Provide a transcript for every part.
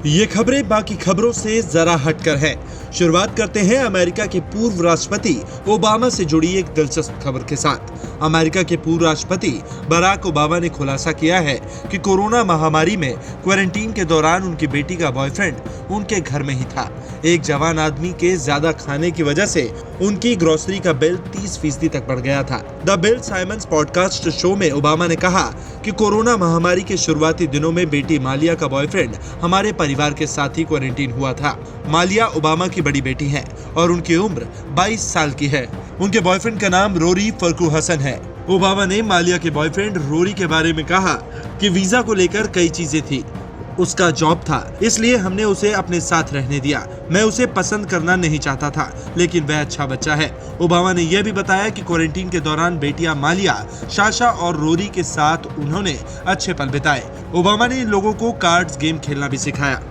ये खबरें बाकी खबरों से जरा हटकर है। शुरुआत करते हैं अमेरिका के पूर्व राष्ट्रपति ओबामा से जुड़ी एक दिलचस्प खबर के साथ। अमेरिका के पूर्व राष्ट्रपति बराक ओबामा ने खुलासा किया है कि कोरोना महामारी में क्वारंटीन के दौरान उनकी बेटी का बॉयफ्रेंड उनके घर में ही था। एक जवान आदमी के ज्यादा खाने की वजह से उनकी ग्रोसरी का बिल 30% तक बढ़ गया था। The Bill Simmons podcast show में ओबामा ने कहा कि कोरोना महामारी के शुरुआती दिनों में बेटी मालिया का बॉयफ्रेंड हमारे परिवार के साथ ही क्वारंटीन हुआ था। मालिया ओबामा की बड़ी बेटी है और उनकी उम्र 22 साल की है। उनके बॉयफ्रेंड का नाम रोरी फरकूहसन है। ओबामा ने मालिया के बॉयफ्रेंड रोरी के बारे में कहा कि वीजा को लेकर कई चीजें थी, उसका जॉब था, इसलिए हमने उसे अपने साथ रहने दिया। मैं उसे पसंद करना नहीं चाहता था, लेकिन वह अच्छा बच्चा है। ओबामा ने यह भी बताया कि क्वारंटीन के दौरान बेटियां मालिया, साशा और रोरी के साथ उन्होंने अच्छे पल बिताए। ओबामा ने इन लोगों को कार्ड्स गेम खेलना भी सिखाया।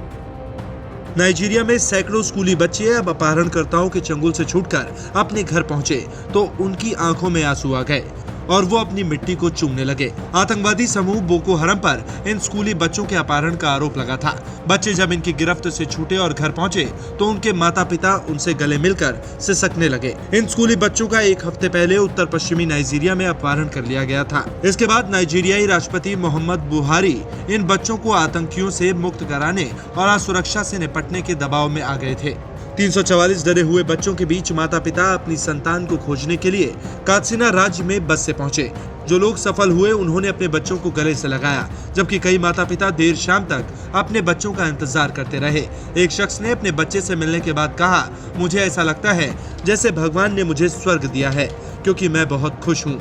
नाइजीरिया में सैकड़ों स्कूली बच्चे अब अपहरणकर्ताओं के चंगुल से छूटकर अपने घर पहुंचे तो उनकी आंखों में आंसू आ गए और वो अपनी मिट्टी को चूमने लगे। आतंकवादी समूह बोको हरम पर इन स्कूली बच्चों के अपहरण का आरोप लगा था। बच्चे जब इनकी गिरफ्त से छूटे और घर पहुंचे तो उनके माता पिता उनसे गले मिलकर सिसकने लगे। इन स्कूली बच्चों का एक हफ्ते पहले उत्तर पश्चिमी नाइजीरिया में अपहरण कर लिया गया था। इसके बाद नाइजीरियाई राष्ट्रपति मोहम्मद बुहारी इन बच्चों को आतंकियों से मुक्त कराने और असुरक्षा से निपटने के दबाव में आ गए थे। 344 डरे हुए बच्चों के बीच माता पिता अपनी संतान को खोजने के लिए कात्सिना राज्य में बस से पहुंचे। जो लोग सफल हुए उन्होंने अपने बच्चों को गले से लगाया, जबकि कई माता पिता देर शाम तक अपने बच्चों का इंतजार करते रहे। एक शख्स ने अपने बच्चे से मिलने के बाद कहा, मुझे ऐसा लगता है जैसे भगवान ने मुझे स्वर्ग दिया है, क्योंकि मैं बहुत खुश हूँ।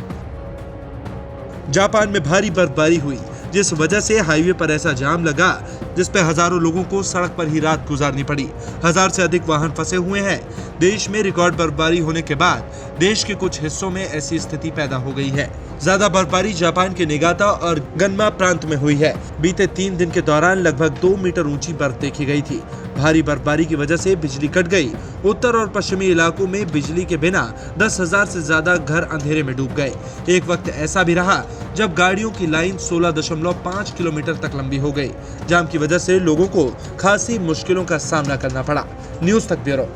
जापान में भारी बर्फबारी हुई, जिस वजह से हाईवे पर ऐसा जाम लगा जिस पे हजारों लोगों को सड़क पर ही रात गुजारनी पड़ी। 1000 से अधिक वाहन फंसे हुए हैं। देश में रिकॉर्ड बर्फबारी होने के बाद देश के कुछ हिस्सों में ऐसी स्थिति पैदा हो गई है। ज्यादा बर्फबारी जापान के निगाता और गन्मा प्रांत में हुई है। बीते 3 दिन के दौरान लगभग 2 मीटर ऊंची बर्फ देखी गई थी। भारी बर्फबारी की वजह से बिजली कट गई। उत्तर और पश्चिमी इलाकों में बिजली के बिना 10,000 से ज्यादा घर अंधेरे में डूब गए। एक वक्त ऐसा भी रहा जब गाड़ियों की लाइन 16.5 किलोमीटर तक लंबी हो गई। जाम की वजह से लोगों को खासी मुश्किलों का सामना करना पड़ा। न्यूज़ तक ब्यूरो।